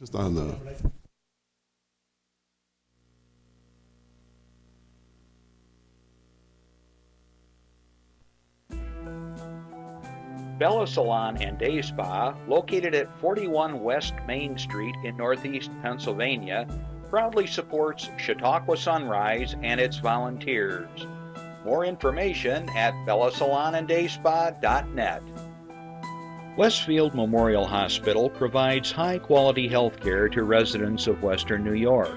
Just on the. Bella Salon and Day Spa, located at 41 West Main Street in Northeast Pennsylvania, proudly supports Chautauqua Sunrise and its volunteers. More information at bellasalonanddayspa.net. Westfield Memorial Hospital provides high-quality health care to residents of Western New York,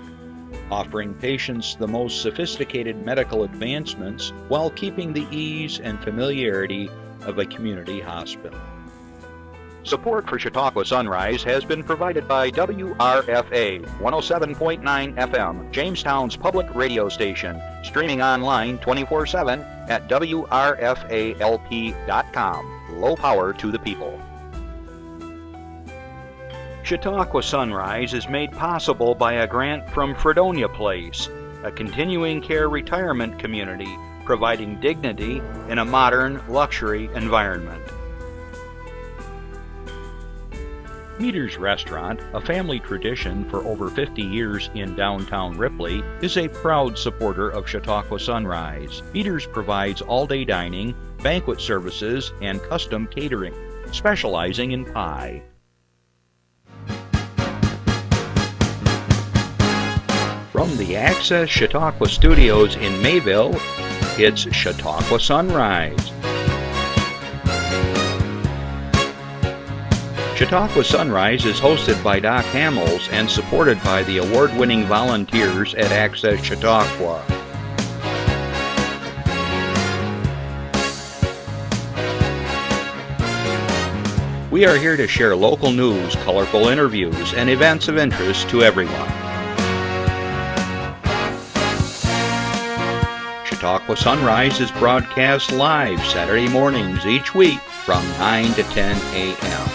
offering patients the most sophisticated medical advancements while keeping the ease and familiarity of a community hospital. Support for Chautauqua Sunrise has been provided by WRFA 107.9 FM, Jamestown's public radio station, streaming online 24/7 at WRFALP.com. Low power to the people. Chautauqua Sunrise is made possible by a grant from Fredonia Place, a continuing care retirement community providing dignity in a modern luxury environment. Meter's Restaurant, a family tradition for over 50 years in downtown Ripley, is a proud supporter of Chautauqua Sunrise. Meter's provides all-day dining, banquet services, and custom catering, specializing in pie. From the Access Chautauqua Studios in Mayville, it's Chautauqua Sunrise. Chautauqua Sunrise is hosted by Doc Hamels and supported by the award-winning volunteers at Access Chautauqua. We are here to share local news, colorful interviews, and events of interest to everyone. Chautauqua Sunrise is broadcast live Saturday mornings each week from 9 to 10 a.m.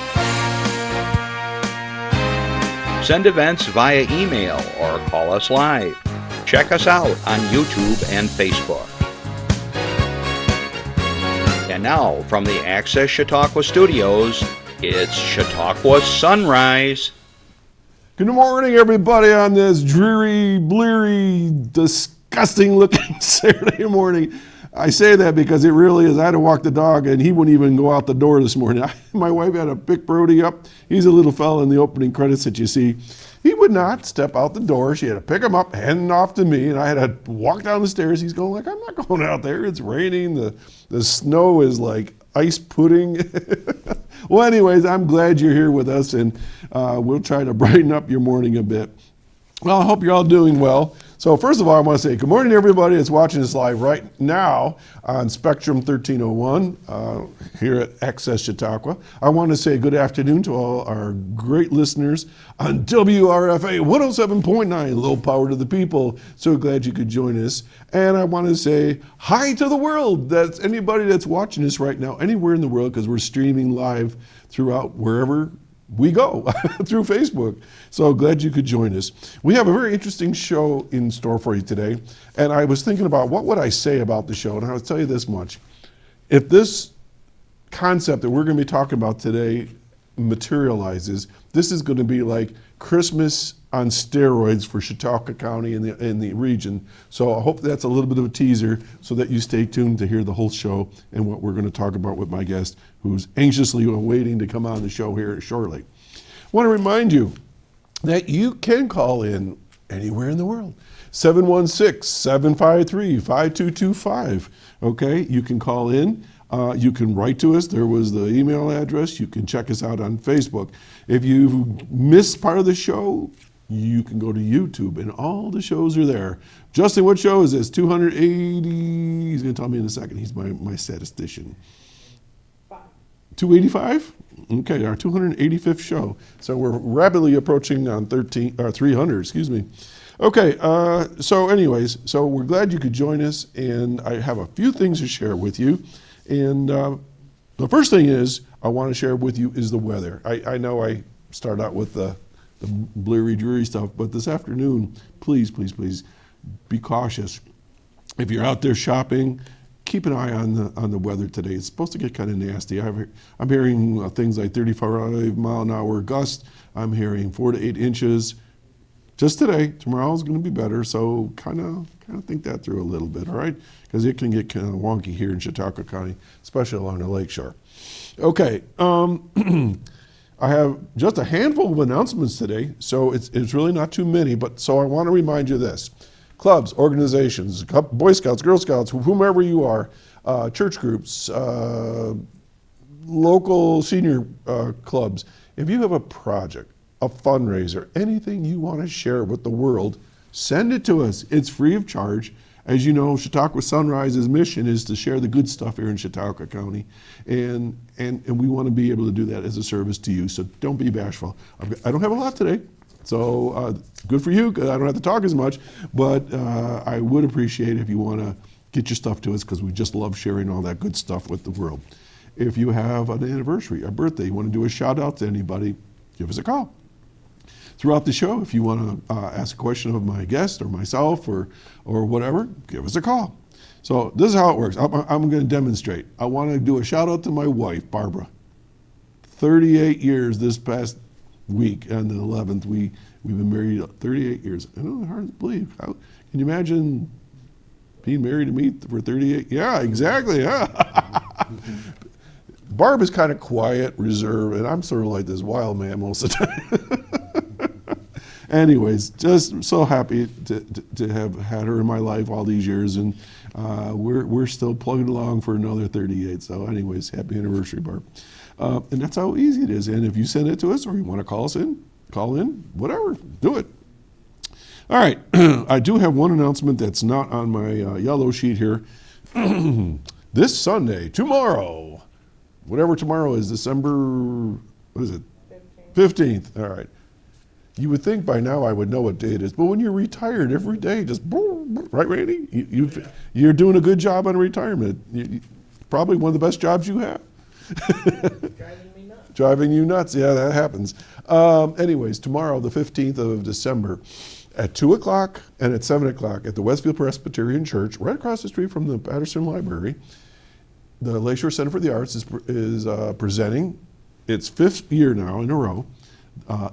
Send events via email or call us live. Check us out on YouTube and Facebook. And now, from the Access Chautauqua Studios, it's Chautauqua Sunrise. Good morning, everybody, on this dreary, bleary, disgusting-looking Saturday morning. I say that because it really is. I had to walk the dog, and he wouldn't even go out the door this morning. My wife had to pick Brody up. He's a little fella in the opening credits that you see. He would not step out the door. She had to pick him up, hand him off to me, and I had to walk down the stairs. He's going like, I'm not going out there. It's raining. The snow is like ice pudding. Well, anyways, I'm glad you're here with us, and we'll try to brighten up your morning a bit. Well, I hope you're all doing well. So first of all, I want to say good morning to everybody that's watching us live right now on Spectrum 1301 here at Access Chautauqua. I want to say good afternoon to all our great listeners on WRFA 107.9, low power to the people. So glad you could join us. And I want to say hi to the world. That's anybody that's watching us right now, anywhere in the world, because we're streaming live throughout wherever we go through Facebook. So glad you could join us. We have a very interesting show in store for you today. And I was thinking about what would I say about the show. And I'll tell you this much. If this concept that we're going to be talking about today materializes, this is going to be like Christmas on steroids for Chautauqua County and the region. So I hope that's a little bit of a teaser so that you stay tuned to hear the whole show and what we're going to talk about with my guest, who's anxiously waiting to come on the show here shortly. I want to remind you that you can call in anywhere in the world. 716-753-5225. Okay, you can call in. You can write to us. There was the email address. You can check us out on Facebook. If you missed part of the show, you can go to YouTube, and all the shows are there. Justin, what show is this? 280, he's going to tell me in a second. He's my statistician. 285? Okay, our 285th show. So we're rapidly approaching on 300, excuse me. Okay, so anyways, so we're glad you could join us, and I have a few things to share with you. And the first thing is I want to share with you is the weather. I know I start out with the bleary, dreary stuff, but this afternoon, please, please, please be cautious. If you're out there shopping, keep an eye on the weather today. It's supposed to get kind of nasty. I'm hearing things like 35-mile-an-hour gusts. I'm hearing 4 to 8 inches. Just today. Tomorrow's going to be better, so kind of think that through a little bit, all right? Because it can get kind of wonky here in Chautauqua County, especially along the lakeshore. Okay, I have just a handful of announcements today, so it's really not too many, but so I want to remind you this. Clubs, organizations, Boy Scouts, Girl Scouts, whomever you are, church groups, local senior clubs, if you have a project, a fundraiser, anything you want to share with the world, send it to us. It's free of charge. As you know, Chautauqua Sunrise's mission is to share the good stuff here in Chautauqua County, and we want to be able to do that as a service to you, so don't be bashful. I don't have a lot today, so good for you, 'cause I don't have to talk as much, but I would appreciate if you want to get your stuff to us, because we just love sharing all that good stuff with the world. If you have an anniversary, a birthday, you want to do a shout out to anybody, give us a call. Throughout the show, if you want to ask a question of my guest or myself or whatever, give us a call. So this is how it works. I'm going to demonstrate. I want to do a shout out to my wife, Barbara. 38 years this past week on the 11th. We've been married 38 years. I know, hard to believe. Can you imagine being married to me for 38? Yeah, exactly. Yeah. Barb is kind of quiet, reserved, and I'm sort of like this wild man most of the time. Anyways, just so happy to have had her in my life all these years, and we're still plugging along for another 38. So anyways, happy anniversary, Barb. And that's how easy it is. And if you send it to us or you want to call in, whatever, do it. All right, I do have one announcement that's not on my yellow sheet here. This Sunday, tomorrow, whatever tomorrow is, December, what is it? 15th. All right. You would think by now I would know what day it is, but when you're retired every day, just boom, right, Randy? You're doing a good job on retirement. Probably one of the best jobs you have. Driving me nuts. Driving you nuts, yeah, that happens. Anyways, tomorrow, the 15th of December, at 2 o'clock and at 7 o'clock at the Westfield Presbyterian Church, right across the street from the Patterson Library, the Lakeshore Center for the Arts is presenting its 5th year now in a row.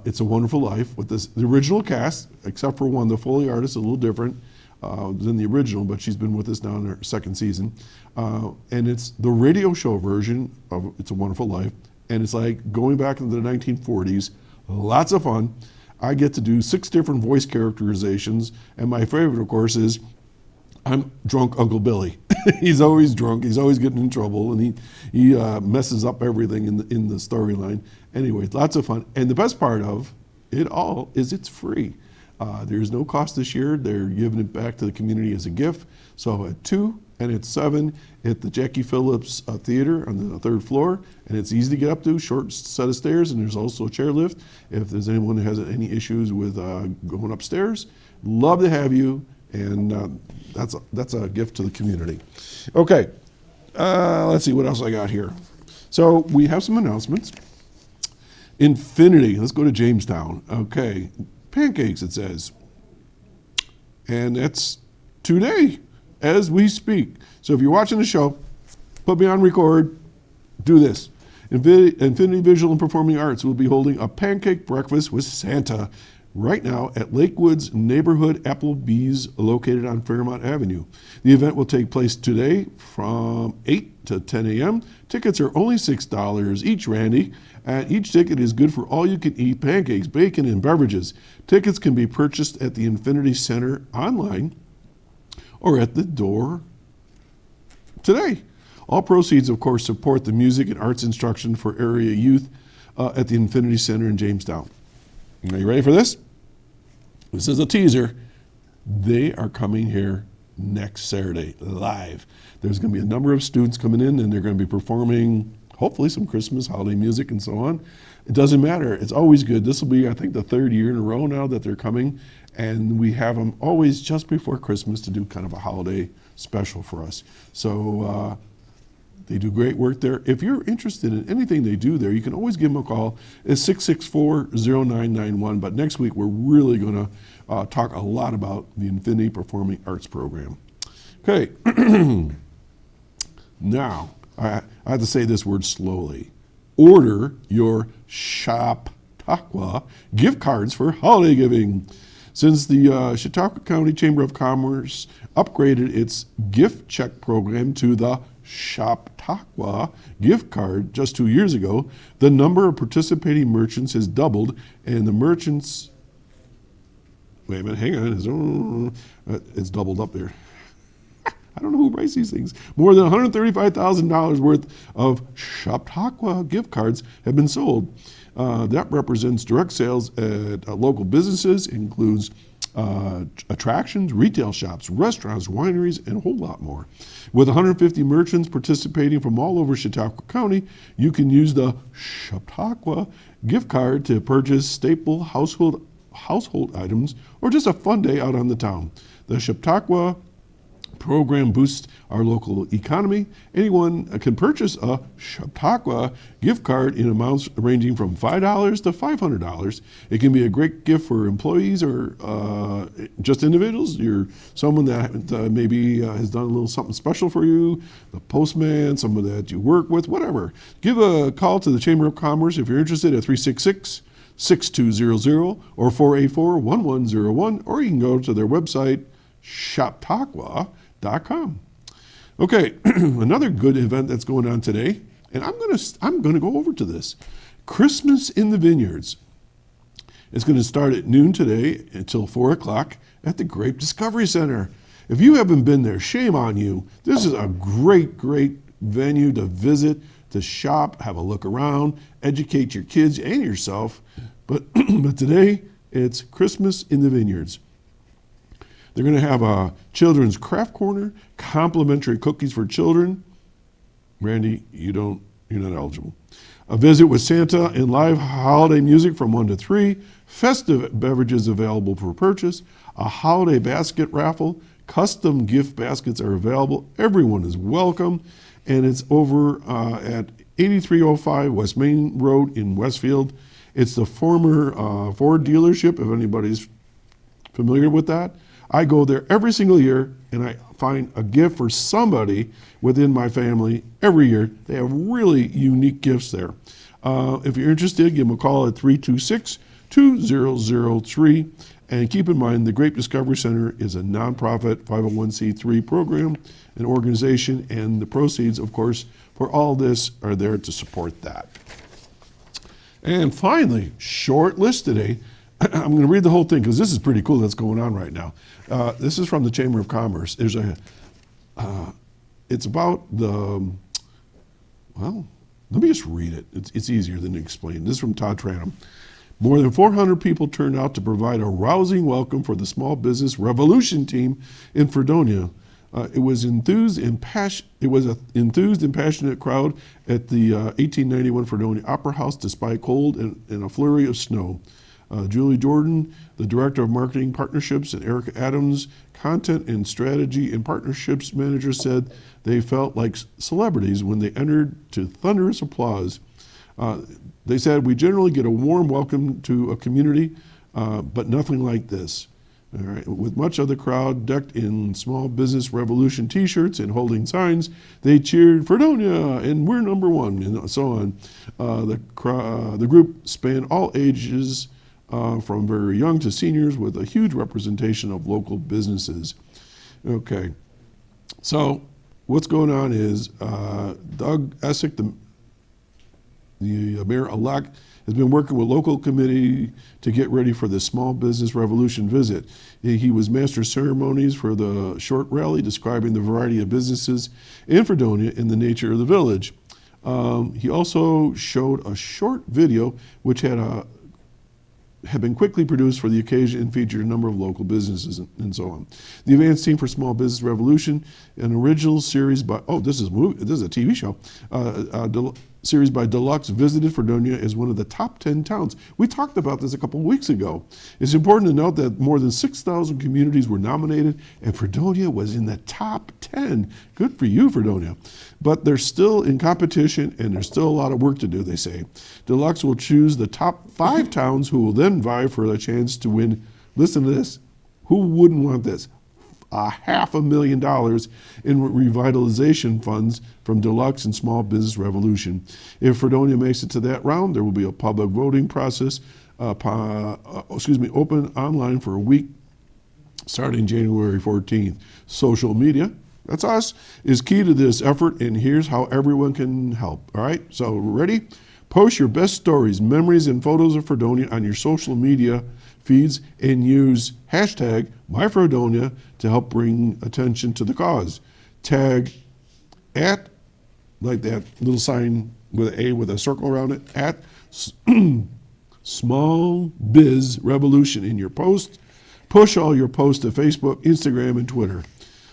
It's a Wonderful Life with the original cast, except for one. The Foley artist is a little different than the original, but she's been with us now in her 2nd season. And it's the radio show version of It's a Wonderful Life. And it's like going back into the 1940s. Lots of fun. I get to do 6 different voice characterizations. And my favorite, of course, is I'm drunk Uncle Billy. He's always drunk. He's always getting in trouble, and he messes up everything in the storyline. Anyway, lots of fun. And the best part of it all is it's free. There's no cost this year. They're giving it back to the community as a gift. So at 2 and at 7 at the Jackie Phillips Theater on the 3rd floor, and it's easy to get up to, short set of stairs, and there's also a chairlift. If there's anyone who has any issues with going upstairs, love to have you. And that's a gift to the community. Okay, let's see what else I got here. So we have some announcements. Infinity, let's go to Jamestown. Okay, pancakes it says. And that's today as we speak. So if you're watching the show, put me on record, do this. Infinity Visual and Performing Arts will be holding a pancake breakfast with Santa right now at Lakewood's Neighborhood Applebee's located on Fairmont Avenue. The event will take place today from 8 to 10 a.m. Tickets are only $6 each, Randy, and each ticket is good for all-you-can-eat pancakes, bacon, and beverages. Tickets can be purchased at the Infinity Center online or at the door today. All proceeds, of course, support the music and arts instruction for area youth at the Infinity Center in Jamestown. Are you ready for this? This is a teaser. They are coming here next Saturday, live. There's going to be a number of students coming in, and they're going to be performing, hopefully, some Christmas, holiday music, and so on. It doesn't matter. It's always good. This will be, I think, the 3rd year in a row now that they're coming, and we have them always just before Christmas to do kind of a holiday special for us. So they do great work there. If you're interested in anything they do there, you can always give them a call. It's 664-0991. But next week, we're really going to talk a lot about the Infinity Performing Arts Program. Okay. Now, I have to say this word slowly. Order your Chautauqua gift cards for holiday giving. Since the Chautauqua County Chamber of Commerce upgraded its gift check program to the Chautauqua gift card just 2 years ago, the number of participating merchants has doubled, and the merchants, wait a minute, hang on, it's doubled up there. I don't know who writes these things. More than $135,000 worth of Chautauqua gift cards have been sold. That represents direct sales at local businesses, includes attractions, retail shops, restaurants, wineries, and a whole lot more. With 150 merchants participating from all over Chautauqua County, you can use the Chautauqua gift card to purchase staple household items or just a fun day out on the town. The Chautauqua program boosts our local economy. Anyone can purchase a Chautauqua gift card in amounts ranging from $5 to $500. It can be a great gift for employees or just individuals. You're someone that maybe has done a little something special for you, the postman, someone that you work with, whatever. Give a call to the Chamber of Commerce if you're interested at 366-6200 or 484-1101, or you can go to their website, Chautauqua.com. Okay, another good event that's going on today, and I'm gonna go over to this. Christmas in the Vineyards. It's going to start at noon today until 4 o'clock at the Grape Discovery Center. If you haven't been there, shame on you. This is a great venue to visit, to shop, have a look around, educate your kids and yourself. But today, it's Christmas in the Vineyards. They're going to have a children's craft corner, complimentary cookies for children. Randy, you're not eligible. A visit with Santa and live holiday music from 1 to 3. Festive beverages available for purchase. A holiday basket raffle. Custom gift baskets are available. Everyone is welcome. And it's over at 8305 West Main Road in Westfield. It's the former Ford dealership, if anybody's familiar with that. I go there every single year, and I find a gift for somebody within my family every year. They have really unique gifts there. If you're interested, give them a call at 326-2003. And keep in mind, the Grape Discovery Center is a nonprofit 501c3 program, an organization, and the proceeds, of course, for all this are there to support that. And finally, short list today. I'm going to read the whole thing because this is pretty cool that's going on right now. This is from the Chamber of Commerce. It's about the, well, let me just read it. It's easier than to explain. This is from Todd Tranum. More than 400 people turned out to provide a rousing welcome for the Small Business Revolution team in Fredonia. It was an enthused and passionate crowd at the 1891 Fredonia Opera House despite cold and a flurry of snow. Julie Jordan, the Director of Marketing Partnerships, and Erica Adams, Content and Strategy and Partnerships Manager, said they felt like celebrities when they entered to thunderous applause. They said, "We generally get a warm welcome to a community, but nothing like this." All right. With much of the crowd decked in Small Business Revolution t-shirts and holding signs, they cheered Fredonia and we're number one, and so on. The group spanned all ages, from very young to seniors, with a huge representation of local businesses. Okay, so what's going on is Doug Essick, the mayor-elect, has been working with local committee to get ready for the Small Business Revolution visit. He was master of ceremonies for the short rally describing the variety of businesses in Fredonia and the nature of the village. He also showed a short video which had been quickly produced for the occasion and featured a number of local businesses and so on. The advance team for Small Business Revolution, an original series by, this is a TV show, series by Deluxe, visited Fredonia as one of the top 10 towns. We talked about this a couple of weeks ago. It's important to note that more than 6,000 communities were nominated, and Fredonia was in the top 10. Good for you, Fredonia. But they're still in competition, and there's still a lot of work to do, they say. Deluxe will choose the top 5 towns who will then vie for a chance to win. Listen to this. Who wouldn't want this? $500,000 in revitalization funds from Deluxe and Small Business Revolution. If Fredonia makes it to that round, there will be a public voting process, open online for a week starting January 14th. Social media, that's us, is key to this effort, and here's how everyone can help. All right, so ready? Post your best stories, memories, and photos of Fredonia on your social media feeds and use hashtag MyFredonia to help bring attention to the cause. Tag at, like that little sign with an A with a circle around it, at Small Biz Revolution in your post. Push all your posts to Facebook, Instagram, and Twitter.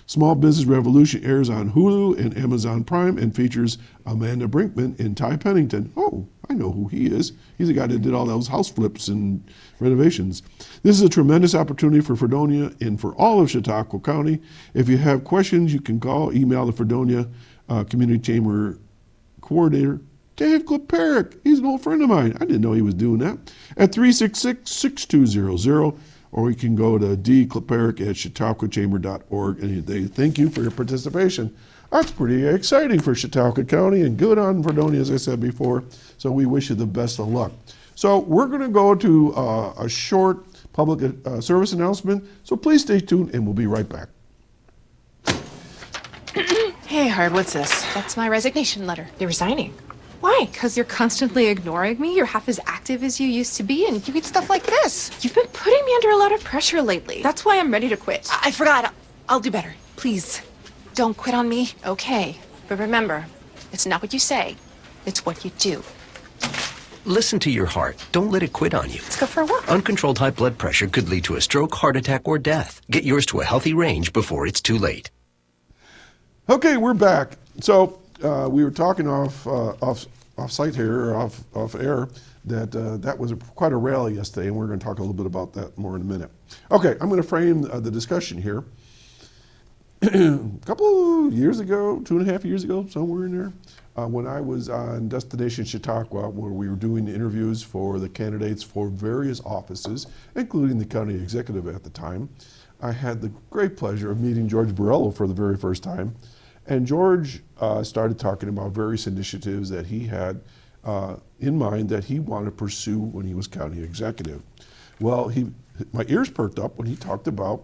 Small Business Revolution airs on Hulu and Amazon Prime and features Amanda Brinkman and Ty Pennington. Oh, I know who he is. He's the guy that did all those house flips and renovations. This is a tremendous opportunity for Fredonia and for all of Chautauqua County. If you have questions, you can email the Fredonia Community Chamber Coordinator, Dave Kleperick. He's an old friend of mine. I didn't know he was doing that. At 366-6200. Or you can go to dkleperick@chautauquachamber.org, and they thank you for your participation. That's pretty exciting for Chautauqua County, and good on Fredonia, as I said before. So we wish you the best of luck. So we're going to go to a short public service announcement. So please stay tuned, and we'll be right back. Hey, Hard, what's this? That's my resignation letter. You're resigning. Why? Because you're constantly ignoring me. You're half as active as you used to be, and you eat stuff like this. You've been putting me under a lot of pressure lately. That's why I'm ready to quit. I forgot. I'll do better. Please, don't quit on me. Okay, but remember, it's not what you say, it's what you do. Listen to your heart. Don't let it quit on you. Let's go for a walk. Uncontrolled high blood pressure could lead to a stroke, heart attack, or death. Get yours to a healthy range before it's too late. Okay, we're back. So we were talking off site here, or off air, that was quite a rally yesterday, and we're going to talk a little bit about that more in a minute. Okay, I'm going to frame the discussion here. A couple of years ago, 2.5 years ago, somewhere in there, when I was on Destination Chautauqua, where we were doing the interviews for the candidates for various offices, including the county executive at the time, I had the great pleasure of meeting George Borello for the very first time. And George started talking about various initiatives that he had in mind that he wanted to pursue when he was county executive. Well, my ears perked up when he talked about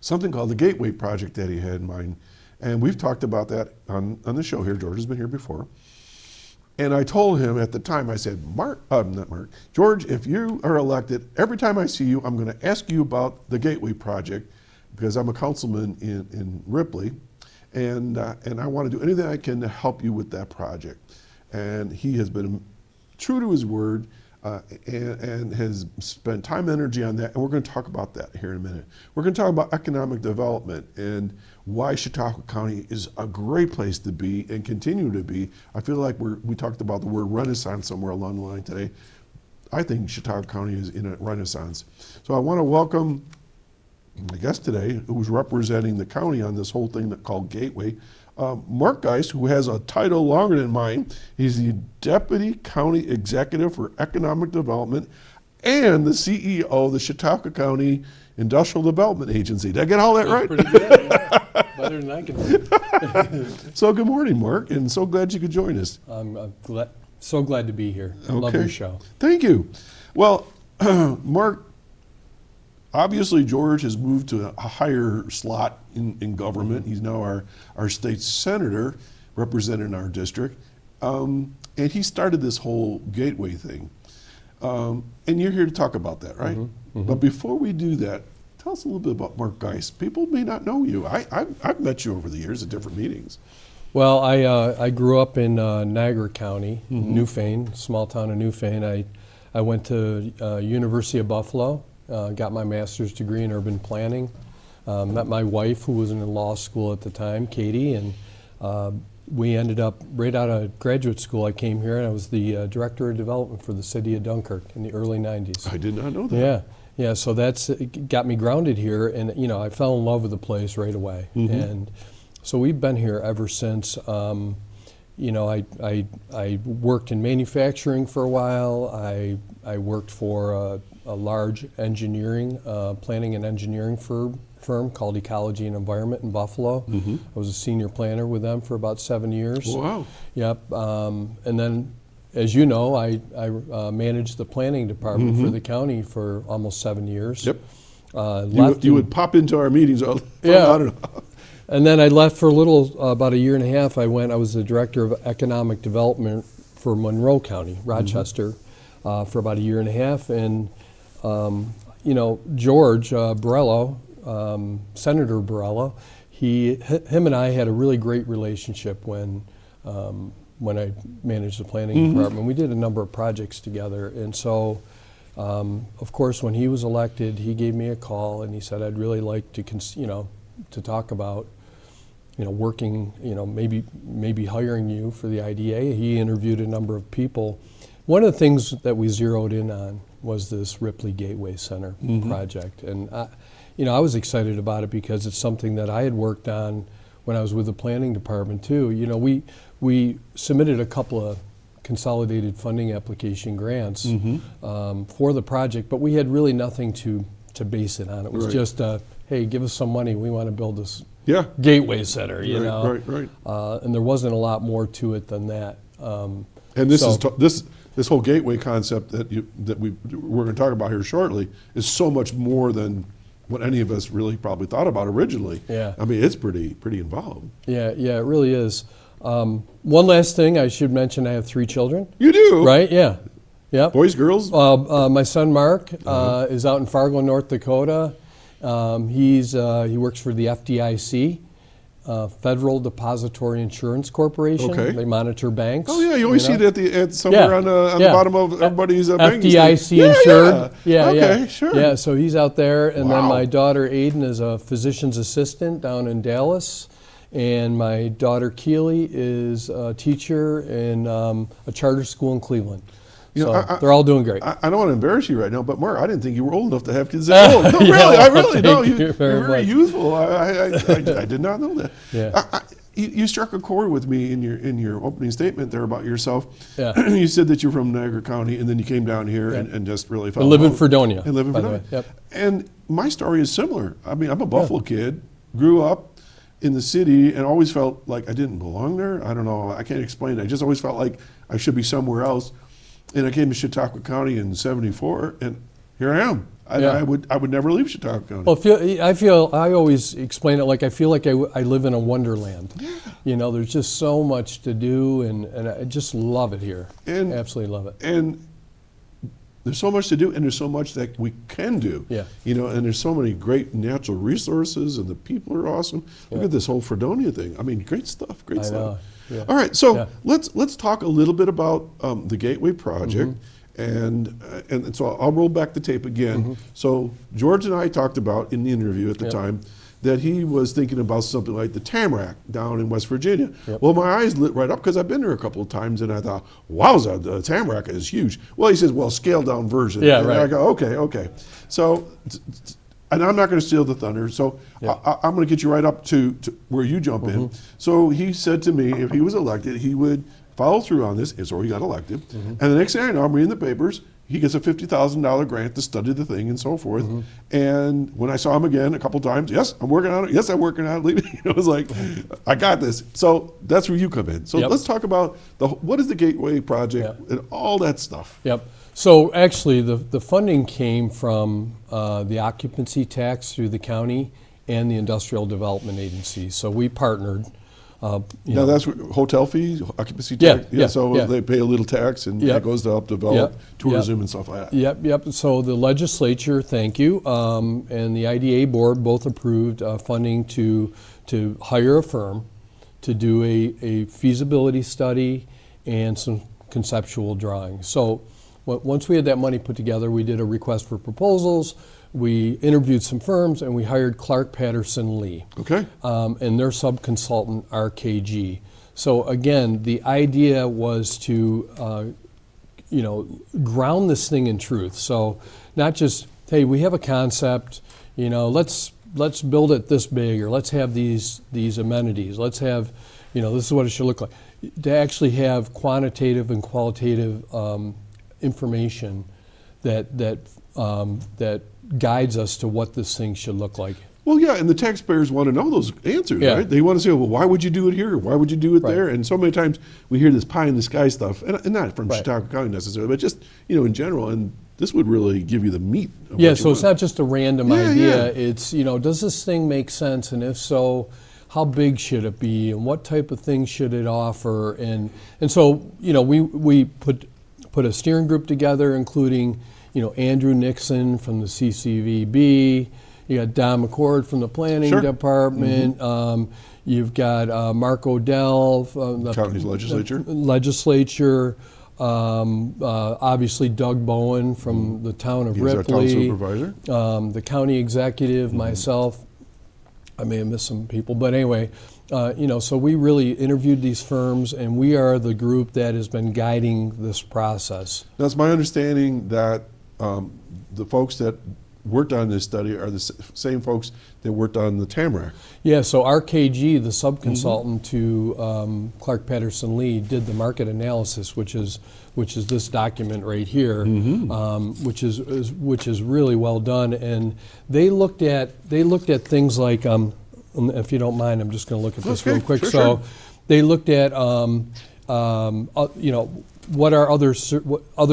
something called the Gateway Project that he had in mind. And we've talked about that on the show here. George has been here before. And I told him at the time, I said, George, if you are elected, every time I see you, I'm going to ask you about the Gateway Project, because I'm a councilman in Ripley. And I want to do anything I can to help you with that project. And he has been true to his word and has spent time and energy on that. And we're going to talk about that here in a minute. We're going to talk about economic development and why Chautauqua County is a great place to be and continue to be. I feel like we talked about the word renaissance somewhere along the line today. I think Chautauqua County is in a renaissance. So I want to welcome my guest today, who's representing the county on this whole thing called Gateway, Mark Geise, who has a title longer than mine. He's the Deputy County Executive for Economic Development and the CEO of the Chautauqua County Industrial Development Agency. Did I get all that right? Pretty good, yeah. Better than I can do. So good morning, Mark, and so glad you could join us. I'm so glad to be here. I love your show. Thank you. Well, Mark, obviously, George has moved to a higher slot in government. He's now our state senator representing our district. And he started this whole Gateway thing. And you're here to talk about that, right? But before we do that, tell us a little bit about Mark Geise. People may not know you. I've met you over the years at different meetings. Well, I grew up in Niagara County, Newfane, small town of Newfane. I went to University of Buffalo. Got my master's degree in urban planning. Met my wife, who was in law school at the time, Katie, and we ended up right out of graduate school. I came here and I was the director of development for the city of Dunkirk in the early 90s. I did not know that. Yeah. So it got me grounded here, and I fell in love with the place right away. And so we've been here ever since. I worked in manufacturing for a while. I worked for a large engineering, planning and engineering firm called Ecology and Environment in Buffalo. I was a senior planner with them for about 7 years. Wow. Yep. And then, as you know, I managed the planning department for the county for almost 7 years. Yep. Left You would pop into our meetings all Yeah. I don't know. And then I left for a little, about a year and a half. I was the director of economic development for Monroe County, Rochester, for about a year and a half. And, George Borrello, Senator Borrello, him and I had a really great relationship when I managed the planning department. We did a number of projects together. And so, of course, when he was elected, he gave me a call and he said, I'd really like to, to talk about working, maybe hiring you for the IDA. He interviewed a number of people. One of the things that we zeroed in on was this Ripley Gateway Center project. And, I was excited about it because it's something that I had worked on when I was with the planning department too. We submitted a couple of consolidated funding application grants for the project, but we had really nothing to base it on. It was just, hey, give us some money. We want to build this Gateway Center, Right. And there wasn't a lot more to it than that. And this whole gateway concept that we're going to talk about here shortly is so much more than what any of us really probably thought about originally. Yeah. I mean, it's pretty involved. Yeah, it really is. One last thing I should mention: I have 3 children. You do, right? Yeah. Yep. Boys, girls. My son Mark is out in Fargo, North Dakota. He works for the FDIC, Federal Depository Insurance Corporation. Okay. They monitor banks. Oh yeah, you always see it at somewhere on the bottom of everybody's banking FDIC insured. Okay, sure. Yeah, so he's out there, and then Wow. my daughter Aiden is a physician's assistant down in Dallas, and my daughter Keely is a teacher in a charter school in Cleveland. They're all doing great. I don't want to embarrass you right now, but Mark, I didn't think you were old enough to have kids that old. No, really, I really don't. You're very youthful. I did not know that. Yeah. You struck a chord with me in your opening statement there about yourself. Yeah. You said that you're from Niagara County, and then you came down here and just really fell I live in in love. Fredonia. And live in by the Fredonia. way. Yep. And my story is similar. I mean, I'm a Buffalo kid, grew up in the city, and always felt like I didn't belong there. I don't know. I can't explain it. I just always felt like I should be somewhere else. And I came to Chautauqua County in '74, and here I am. I would never leave Chautauqua County. Well, I always explain it like I feel like I live in a wonderland. Yeah. There's just so much to do, and I just love it here. And absolutely love it. And there's so much to do, and there's so much that we can do. Yeah. And there's so many great natural resources, and the people are awesome. Look at this whole Fredonia thing. I mean, great stuff. Great stuff. Know. Yeah. All right, so let's talk a little bit about the Gateway Project, and so I'll roll back the tape again. So George and I talked about in the interview at the time that he was thinking about something like the Tamarack down in West Virginia. Well, my eyes lit right up because I've been there a couple of times, and I thought, wowza, the Tamarack is huge. Well, he says, well, scaled down version. Yeah, and right. I go, okay. So. And I'm not going to steal the thunder, so I'm going to get you right up to where you jump in. So he said to me, if he was elected, he would follow through on this, and so he got elected. And the next thing I know, I'm reading the papers, he gets a $50,000 grant to study the thing and so forth. And when I saw him again a couple times, yes, I'm working on it. Yes, I'm working on it. It was like, I got this. So that's where you come in. So let's talk about what is the Gateway Project and all that stuff. Yep. So actually, the funding came from the occupancy tax through the county and the Industrial Development Agency. So we partnered. Now that's hotel fees, occupancy tax. So they pay a little tax, and that goes to help develop tourism and stuff like that. Yep. So the legislature, thank you, and the IDA board both approved funding to hire a firm to do a feasibility study and some conceptual drawings. So once we had that money put together, we did a request for proposals. We interviewed some firms, and we hired Clark Patterson Lee. Okay. And their subconsultant, RKG. So again, the idea was to, ground this thing in truth. So not just, hey, we have a concept, let's build it this big, or let's have these amenities. Let's have, this is what it should look like. To actually have quantitative and qualitative information that that guides us to what this thing should look like. Well, yeah, and the taxpayers want to know those answers, Yeah. right? They want to say, well, why would you do it here? Why would you do it Right. there? And so many times we hear this pie in the sky stuff, and not from Right. Chautauqua County necessarily, but just, in general. And this would really give you the meat of Yeah, what you so it's want. not just a random Yeah, idea. yeah. It's, does this thing make sense? And if so, how big should it be? And what type of things should it offer? And so, we put a steering group together, including, Andrew Nixon from the CCVB. You got Don McCord from the planning Sure. department. You've got Mark Odell from the County's legislature. legislature. Obviously, Doug Bowen from the town of He's our Ripley. town supervisor. The county executive, myself. I may have missed some people, but anyway, so we really interviewed these firms, and we are the group that has been guiding this process. Now, it's my understanding that the folks that worked on this study are the same folks that worked on the Tamarack. Yeah, so RKG, the sub-consultant to Clark Patterson Lee, did the market analysis, which is this document right here, which is really well done. And they looked at things like, if you don't mind, I'm just going to look at this Okay, real quick. sure, So sure. they looked at what are other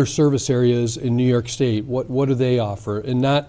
service areas in New York State? What do they offer? And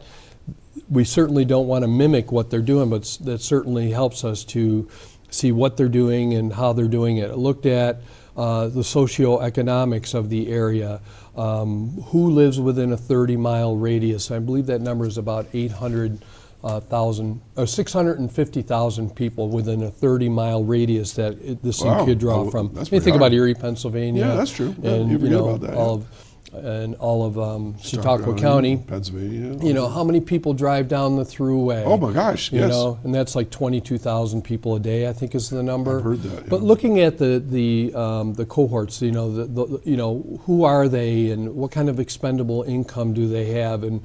we certainly don't want to mimic what they're doing, but that certainly helps us to see what they're doing and how they're doing it. It looked at the socioeconomics of the area, who lives within a 30-mile radius. I believe that number is about 800,000 or 650,000 people within a 30-mile radius that this thing Wow. could draw Oh, from. that's You think pretty about high. Erie, Pennsylvania. Yeah, that's true. Yeah, And you forget about that, all of Chautauqua County. Pennsylvania. How many people drive down the thruway? Oh my gosh, yes. And that's like 22,000 people a day, I think is the number. I've heard that, But yeah. looking at the cohorts, who are they, and what kind of expendable income do they have, and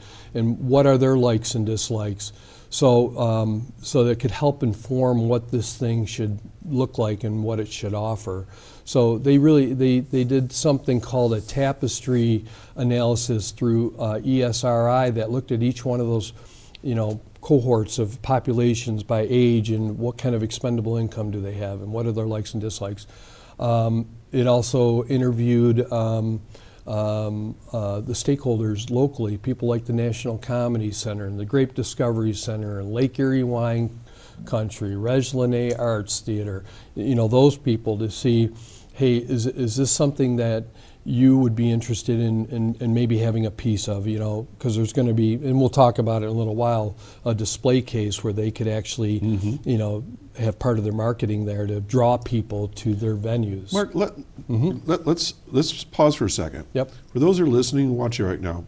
what are their likes and dislikes, so that could help inform what this thing should look like and what it should offer. So they did something called a tapestry analysis through ESRI that looked at each one of those, cohorts of populations by age and what kind of expendable income do they have and what are their likes and dislikes. It also interviewed the stakeholders locally, people like the National Comedy Center and the Grape Discovery Center and Lake Erie Wine Country, Reg Lene Arts Theater, those people to see, hey, is this something that you would be interested in maybe having a piece of, because there's going to be, and we'll talk about it in a little while, a display case where they could actually, have part of their marketing there to draw people to their venues. Mark, let's pause for a second. Yep. For those who are listening and watching right now,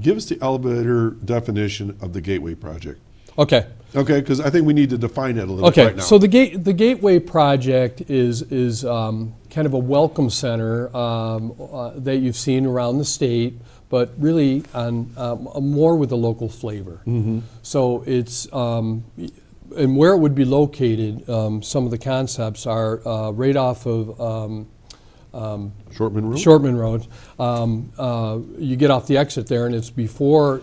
give us the elevator definition of the Gateway Project. Okay. Okay, because I think we need to define that a little Okay, right now. so the Gateway Project is kind of a welcome center that you've seen around the state, but really on more with a local flavor. So it's and where it would be located. Some of the concepts are right off of Shortman Road? Shortman Road. You get off the exit there, and it's before.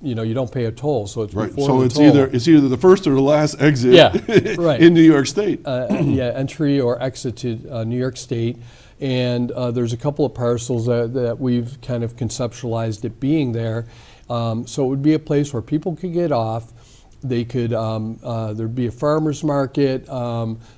You don't pay a toll, so it's Right. before So the it's toll. either the first or the last exit Yeah, right. in New York State. Entry or exit to New York State. And there's a couple of parcels that we've kind of conceptualized it being there. So it would be a place where people could get off. They could, there'd be a farmer's market,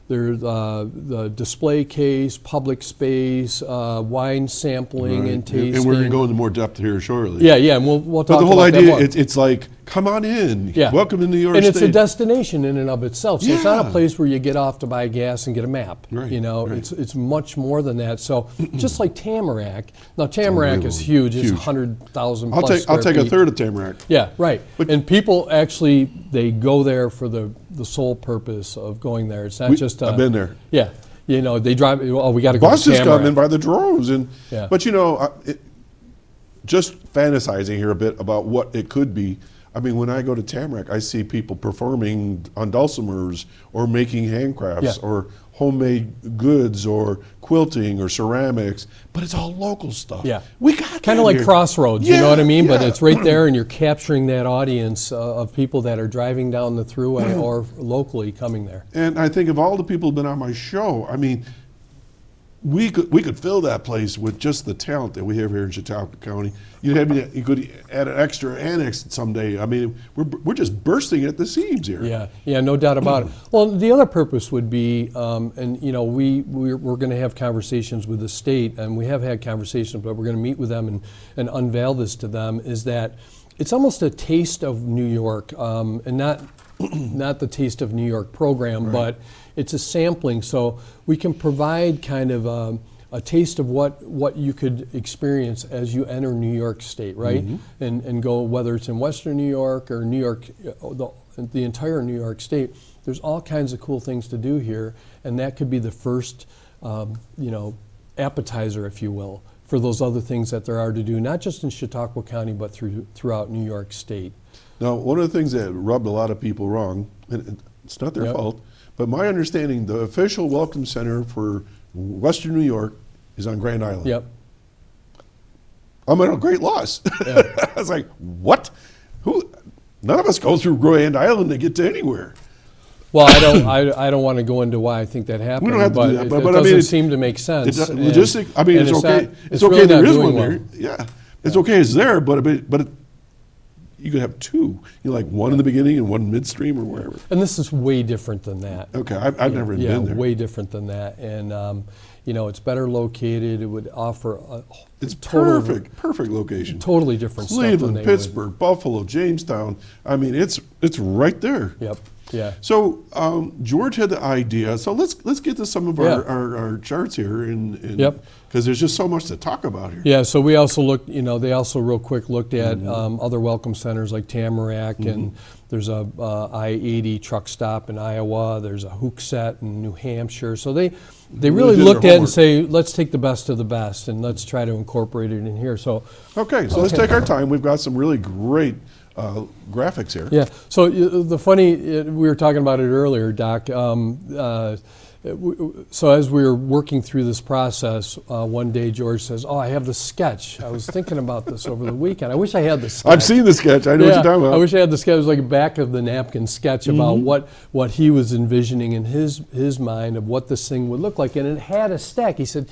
there's the display case, public space, wine sampling Right. and tasting. And we're going to go into more depth here shortly. Yeah, and we'll talk But the whole about that idea, more. it's like, come on in. Yeah. Welcome to New York And State. it's a destination in and of itself. So it's not Yeah. a place where you get off to buy gas and get a map. Right, right. It's much more than that. So just like Tamarack. Now Tamarack is Unbelievable. huge. It's Huge. 100,000 I'll plus take square a feet. third of Tamarack. Yeah, right. But- And people actually, they go there for the sole purpose of going there. It's not just I've been there. Yeah. They drive, oh, we got to go to Buses Tamarack. come in by the droves, Yeah. but just fantasizing here a bit about what it could be. I mean, when I go to Tamarack, I see people performing on dulcimers or making handcrafts Yeah. or homemade goods or quilting or ceramics, but it's all local stuff. Yeah. We got Kind of that like here. Crossroads, you know Yeah, what I mean? But yeah. it's right there, and you're capturing that audience of people that are driving down the thruway or locally coming there. And I think of all the people who've been on my show, I mean, we could fill that place with just the talent that we have here in Chautauqua County. You could add an extra annex someday. I mean, we're just bursting at the seams here. Yeah, no doubt about it. Well, the other purpose would be, and you know, we're going to have conversations with the state, and we have had conversations, but we're going to meet with them and unveil this to them. Is that it's almost a taste of New York, and not the Taste of New York program, but it's a sampling. So we can provide kind of a taste of what you could experience as you enter New York State, right? And go, whether it's in Western New York or New York, the entire New York State, there's all kinds of cool things to do here, and that could be the first, appetizer, if you will, for those other things that there are to do, not just in Chautauqua County, but throughout New York State. Now, one of the things that rubbed a lot of people wrong, and it's not their fault, but my understanding, the official welcome center for Western New York is on Grand Island. Yep. I'm at a great loss. Yeah. I was like, what? None of us go through Grand Island to get to anywhere. Well, I don't want to go into why I think that happened. We don't have to do that, but it I mean, doesn't seem to make sense. Logistic. I mean, it's okay. It's okay. really There not is doing one well. there. Yeah, it's okay. It's there, but you could have two. You know, like one in the beginning and one midstream or wherever. And this is way different than that. Okay, I've never been there. Way different than that. And it's better located. It would offer It's perfect location. Totally different stuff than Cleveland, they Pittsburgh, Buffalo, Jamestown. I mean, it's right there. Yep. Yeah. So George had the idea. So let's get to some of our charts here, Yep. Because there's just so much to talk about here. Yeah. So we also looked. They also real quick looked at other welcome centers like Tamarack, and there's a I-80 truck stop in Iowa. There's a Hooksett in New Hampshire. So they really did looked their at it and homework. say, let's take the best of the best and let's try to incorporate it in here. So Okay, so let's take our time. We've got some really great graphics here. yeah. So the funny, we were talking about it earlier, Doc. So as we were working through this process, one day George says, "Oh, I have the sketch. I was thinking about this over the weekend. I wish I had the sketch." I've seen the sketch. I know what you're talking about. I wish I had the sketch. It was like a back of the napkin sketch about what he was envisioning in his mind of what this thing would look like, and it had a stack. He said,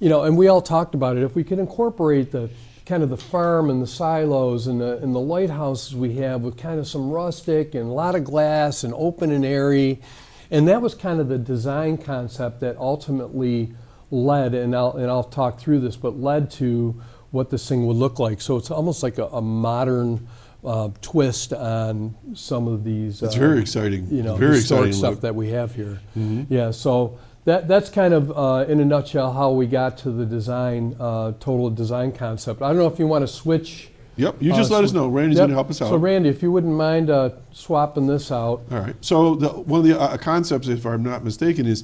and we all talked about it. If we could incorporate the kind of the farm and the silos and the lighthouses we have with kind of some rustic and a lot of glass and open and airy. And that was kind of the design concept that ultimately led, and I'll talk through this, but led to what this thing would look like. So it's almost like a modern twist on some of these. It's very exciting. Very historic stuff that we have here. Yeah, so that's kind of in a nutshell how we got to the design, total design concept. I don't know if you want to switch. Yep, you just let us know. Randy's going to help us out. So Randy, if you wouldn't mind swapping this out. All right. So one of the concepts, if I'm not mistaken, is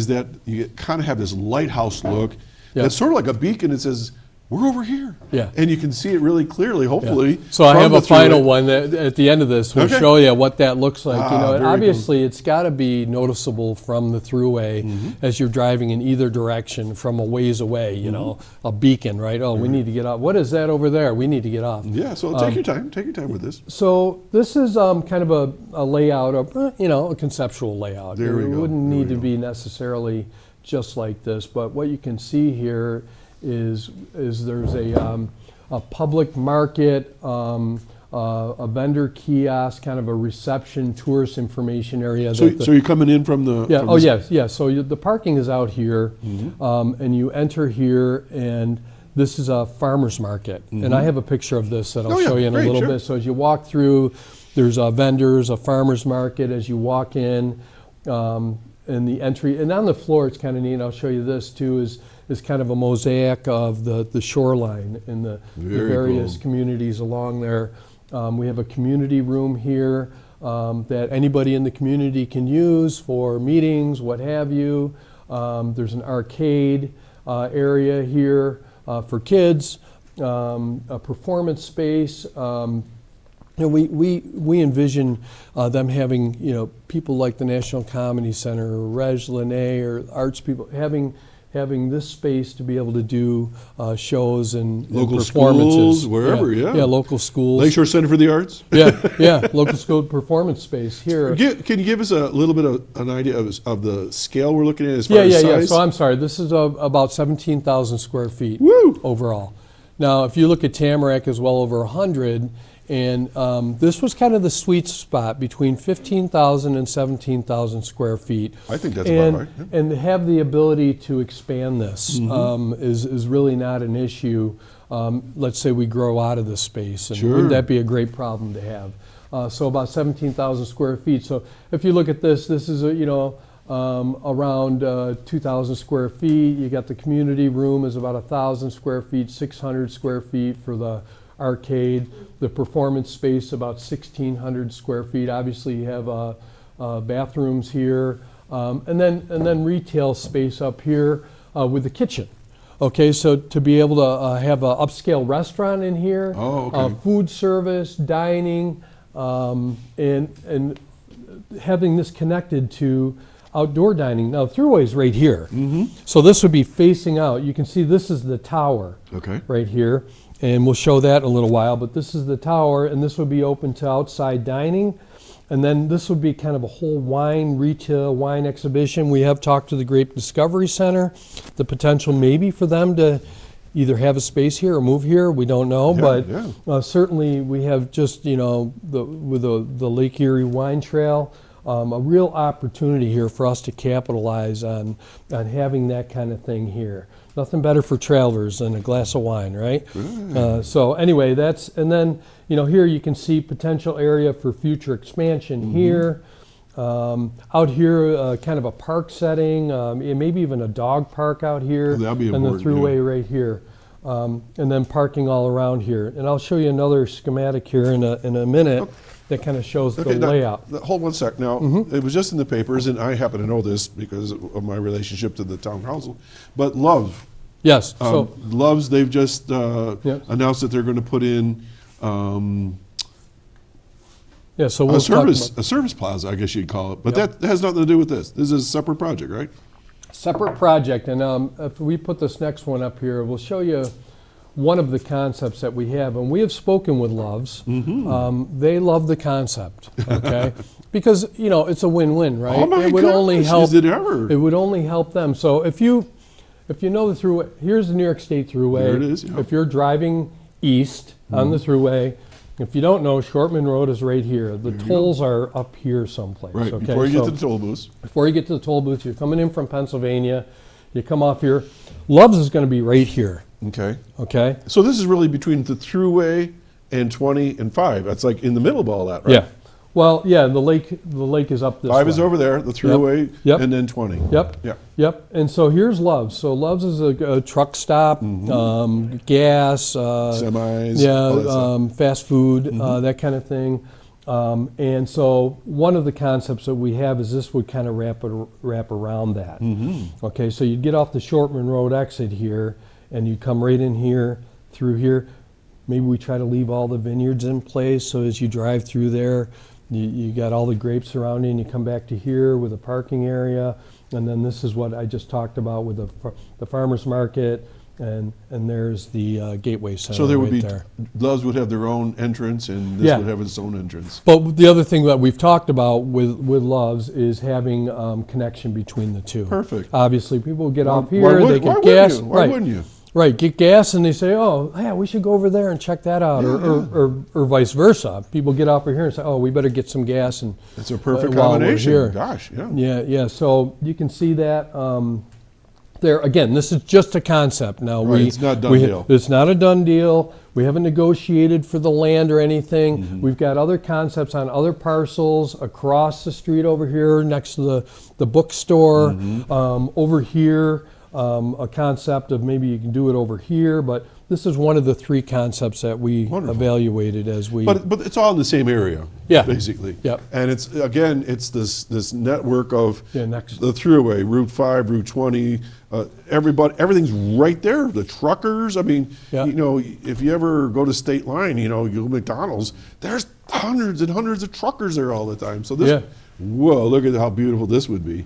that you kind of have this lighthouse look. That's sort of like a beacon. It says, "We're over here." Yeah. And you can see it really clearly, hopefully. So I have from a the final thruway. one that at the end of this will Okay. show you what that looks like. Very Obviously it's got to be noticeable from the thruway as you're driving in either direction from a ways away. A beacon, right? Oh, we need to get off. What is that over there? We need to get off. Yeah. So take your time. Take your time with this. So this is kind of a layout of a conceptual layout. There we It go. wouldn't There need we to go. be necessarily just like this, but what you can see here is there's a public market, a vendor kiosk, kind of a reception, tourist information area. So you're coming in from the... Yeah. from Oh, the- yes. So the parking is out here, and you enter here, and this is a farmer's market. And I have a picture of this that I'll Oh, yeah. show you in Great, a little sure. bit. So as you walk through, there's vendors, a farmer's market as you walk in, and the entry. And on the floor, it's kind of neat. I'll show you this too. Is kind of a mosaic of the shoreline in the Very various cool. communities along there. We have a community room here that anybody in the community can use for meetings, what have you. There's an arcade area here for kids, a performance space, we envision them having, people like the National Comedy Center, or Reg Linné, or arts people having this space to be able to do shows and Local performances. schools, wherever, yeah. Yeah, local schools. Lakeshore Center for the Arts. Yeah, local school performance space here. Can you give us a little bit of an idea of the scale we're looking at as far as Yeah. size? So I'm sorry, this is about 17,000 square feet Woo! overall. Now, if you look at Tamarack, is well over 100. And this was kind of the sweet spot between 15,000 and 17,000 square feet. I think that's about right. Yeah. And to have the ability to expand this is really not an issue. Let's say we grow out of this space, and wouldn't that be a great problem to have? So about 17,000 square feet. So if you look at this is around 2,000 square feet. You got the community room is about 1,000 square feet, 600 square feet for the arcade. The performance space about 1,600 square feet. Obviously, you have bathrooms here, and then retail space up here with the kitchen. Okay, so to be able to have an upscale restaurant in here, food service, dining, and having this connected to outdoor dining. Now, the throughway's right here. So this would be facing out. You can see this is the tower right here. And we'll show that in a little while, but this is the tower, and this would be open to outside dining. And then this would be kind of a whole retail wine exhibition. We have talked to the Grape Discovery Center, the potential maybe for them to either have a space here or move here, we don't know. But certainly we have just, with the Lake Erie Wine Trail, a real opportunity here for us to capitalize on having that kind of thing here. Nothing better for travelers than a glass of wine, right? So anyway, and then, here you can see potential area for future expansion here. Out here, kind of a park setting, maybe even a dog park out here. That'd be and important, the thruway right here. And then parking all around here. And I'll show you another schematic here in a minute. That kind of shows the layout. Hold one sec. Now, it was just in the papers, and I happen to know this because of my relationship to the town council, but Love. Yes. Love's, they've just announced that they're going to put in so we'll a service plaza, I guess you'd call it. But that has nothing to do with this. This is a separate project, right? Separate project. And if we put this next one up here, we'll show you one of the concepts that we have, and we have spoken with Love's. They love the concept, okay? Because it's a win-win, right? Oh my it would gosh, only help. is it ever? It would only help them. So if you know the thruway, here's the New York State Thruway. There it is. Yeah. If you're driving east on the thruway, if you don't know, Shortman Road is right here. The tolls are up here someplace. Right. Okay? Before you get to the toll booths. Before you get to the toll booth, you're coming in from Pennsylvania. You come off here. Love's is going to be right here. Okay. So this is really between the thruway and 20 and 5. That's like in the middle of all that, right? Yeah. Well, yeah, the lake is up this way. 5 is over there, the thruway, and then 20. Yep. And so here's Love's. So Love's is a truck stop, gas, semis, fast food, that kind of thing. And so one of the concepts that we have is this would kind of wrap around that. Okay, so you'd get off the Shortman Road exit here, and you come right in here, through here. Maybe we try to leave all the vineyards in place, so as you drive through there, you got all the grapes around you, and you come back to here with a parking area, and then this is what I just talked about with the farmer's market, and there's the Gateway Center. So there would right be, there. Love's would have their own entrance, and this would have its own entrance. But the other thing that we've talked about with Love's is having connection between the two. Perfect. Obviously, people get off here, they get gas. Why wouldn't you? Right, get gas, and they say, oh, yeah, we should go over there and check that out, or vice versa. People get off here and say, oh, we better get some gas. And it's a perfect while we're combination. here. Gosh, yeah. Yeah, so you can see that there. Again, this is just a concept. Now, it's not a done deal. It's not a done deal. We haven't negotiated for the land or anything. We've got other concepts on other parcels across the street over here next to the bookstore, over here. A concept of maybe you can do it over here, but this is one of the three concepts that we Wonderful. evaluated as we. But it's all in the same area, Yeah. basically. Yep. And it's this network of next. the throughway, Route 5, Route 20. Everything's right there. The truckers. I mean, Yeah. if you ever go to State Line, you go to McDonald's. There's hundreds and hundreds of truckers there all the time. So this, Yeah. whoa, look at how beautiful this would be.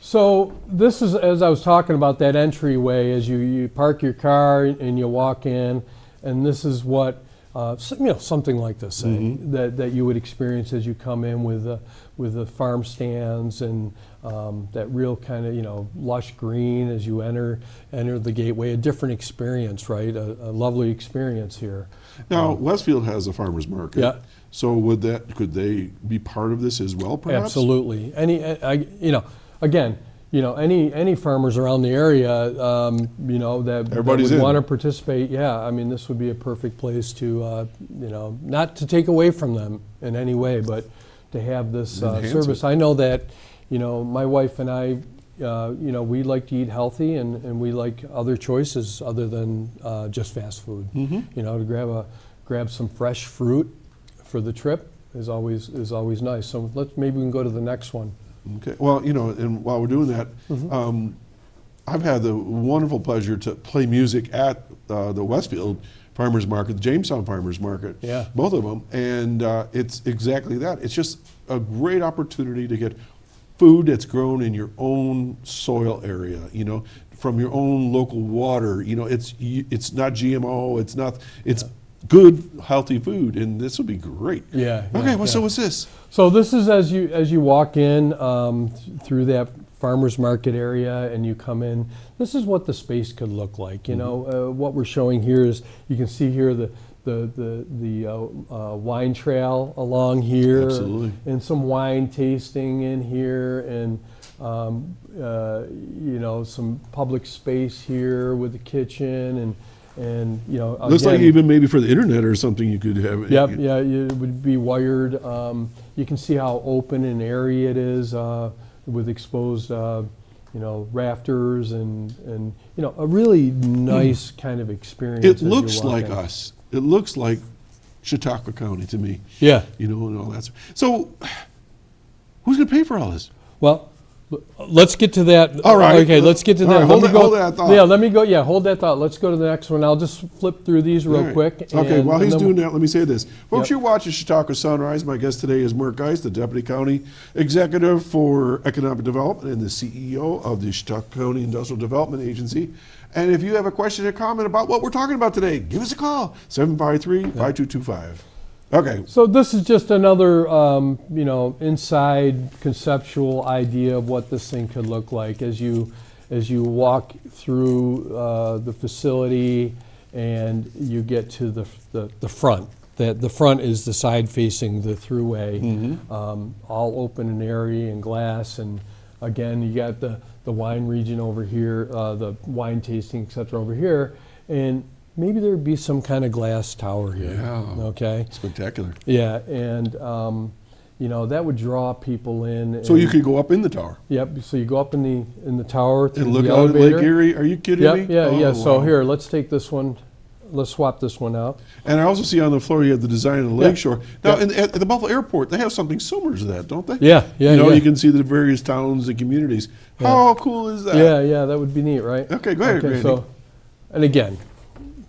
So this is, as I was talking about, that entryway as you park your car and you walk in, and this is what something like this, say, that you would experience as you come in with the farm stands and that real kind of lush green as you enter the gateway. A different experience, right? A lovely experience here. Now Westfield has a farmers market. Yeah. So could they be part of this as well? Perhaps. Absolutely. Any farmers around the area, that Everybody's would in. want to participate. Yeah, I mean, this would be a perfect place to, not to take away from them in any way, but to have this Enhance service. it. I know that, my wife and I, we like to eat healthy, and we like other choices other than just fast food. To grab some fresh fruit for the trip is always nice. So maybe we can go to the next one. Okay. Well, and while we're doing that, I've had the wonderful pleasure to play music at the Westfield Farmers Market, the Jamestown Farmers Market, Yeah. both of them, and it's exactly that. It's just a great opportunity to get food that's grown in your own soil area, from your own local water. It's not GMO. It's good, healthy food, and this will be great. Yeah. Okay. yeah. So what's this? So this is as you walk in through that farmers market area and you come in. This is what the space could look like. What we're showing here is you can see here the wine trail along here, Absolutely. and some wine tasting in here, and some public space here with the kitchen and Looks like again, even maybe for the internet or something you could have. Yep, yeah, it would be wired. You can see how open and airy it is with exposed, rafters and a really nice kind of experience. It as you looks walk like in. us. It looks like Chautauqua County to me. Yeah. And all that. So, who's going to pay for all this? Well, let's get to that. All right. Okay, let's get to All that. right, Let me hold that thought. Yeah, let me go. Yeah, hold that thought. Let's go to the next one. I'll just flip through these real All right. quick. Okay, while he's then doing that, let me say this. Folks, Yep. you're watching Chautauqua Sunrise. My guest today is Mark Geise, the Deputy County Executive for Economic Development and the CEO of the Chautauqua County Industrial Development Agency. And if you have a question or comment about what we're talking about today, give us a call, 753-5225. Okay. So this is just another, inside conceptual idea of what this thing could look like as you walk through the facility and you get to the front. The front is the side facing the throughway, all open and airy and glass. And again, you got the wine region over here, the wine tasting, et cetera, over here, and maybe there'd be some kind of glass tower here. Yeah. Okay. Spectacular. Yeah, and that would draw people in. So you could go up in the tower Yep. So you go up in the tower through and look the out at elevator. Lake Erie. Are you kidding Yep. me? Yeah. Oh, Yeah. So wow. here, let's take this one. Let's swap this one out. And I also see on the floor you have the design of the lakeshore. Now, Yeah. at the Buffalo Airport, they have something similar to that, don't they? Yeah. Yeah. You yeah. can see the various towns and communities. Yeah. How cool is that? Yeah. That would be neat, right? Okay, go ahead, Randy. So, and again,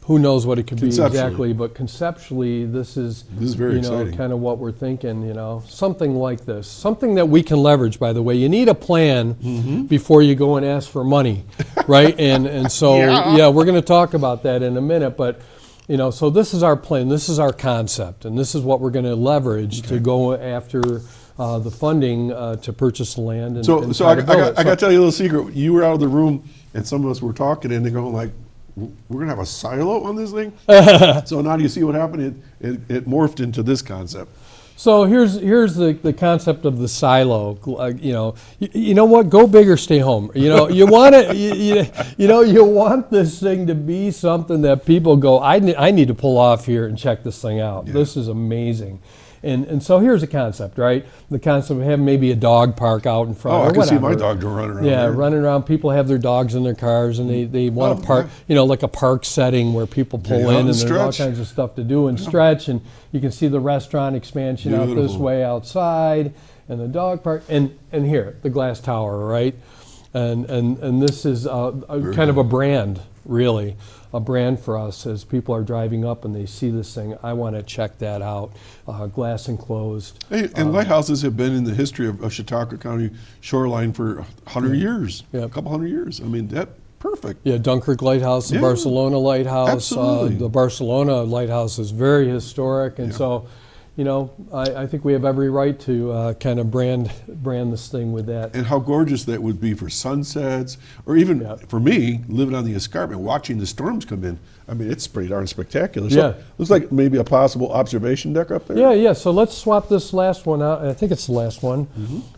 who knows what it could be Conceptually. exactly, but conceptually, this is very exciting. kind of what we're thinking. Something like this, something that we can leverage. By the way, you need a plan before you go and ask for money, right? And so we're going to talk about that in a minute, but. So this is our plan, this is our concept, and this is what we're going to leverage to go after the funding to purchase the land. And So try I to build it. got to tell you a little secret. You were out of the room, and some of us were talking, and they're going like, "We're going to have a silo on this thing." So now do you see what happened? It morphed into this concept. So here's the concept of the silo. You know what? Go big or stay home. You want it. You want this thing to be something that people go. I need to pull off here and check this thing out. Yeah. This is amazing. And so here's a concept, right? The concept of having maybe a dog park out in front. Oh, or I can see whatever. my dog running around. Yeah, there. running around. People have their dogs in their cars, and they want to park, like a park setting where people pull in, and there's all kinds of stuff to do and stretch. And you can see the restaurant expansion out this way outside, and the dog park, and here the glass tower, right? And this is kind of a brand, really, a brand for us as people are driving up and they see this thing. I want to check that out. Glass enclosed. Hey, and lighthouses have been in the history of Chautauqua County shoreline for 100 years, a couple hundred years. I mean, that perfect. Yeah, Dunkirk Lighthouse, the Barcelona Lighthouse. Absolutely. The Barcelona Lighthouse is very historic, and so, I think we have every right to kind of brand this thing with that. And how gorgeous that would be for sunsets, or even for me, living on the escarpment, watching the storms come in. I mean, it's pretty darn spectacular. So looks like maybe a possible observation deck up there. Yeah. So let's swap this last one out. I think it's the last one.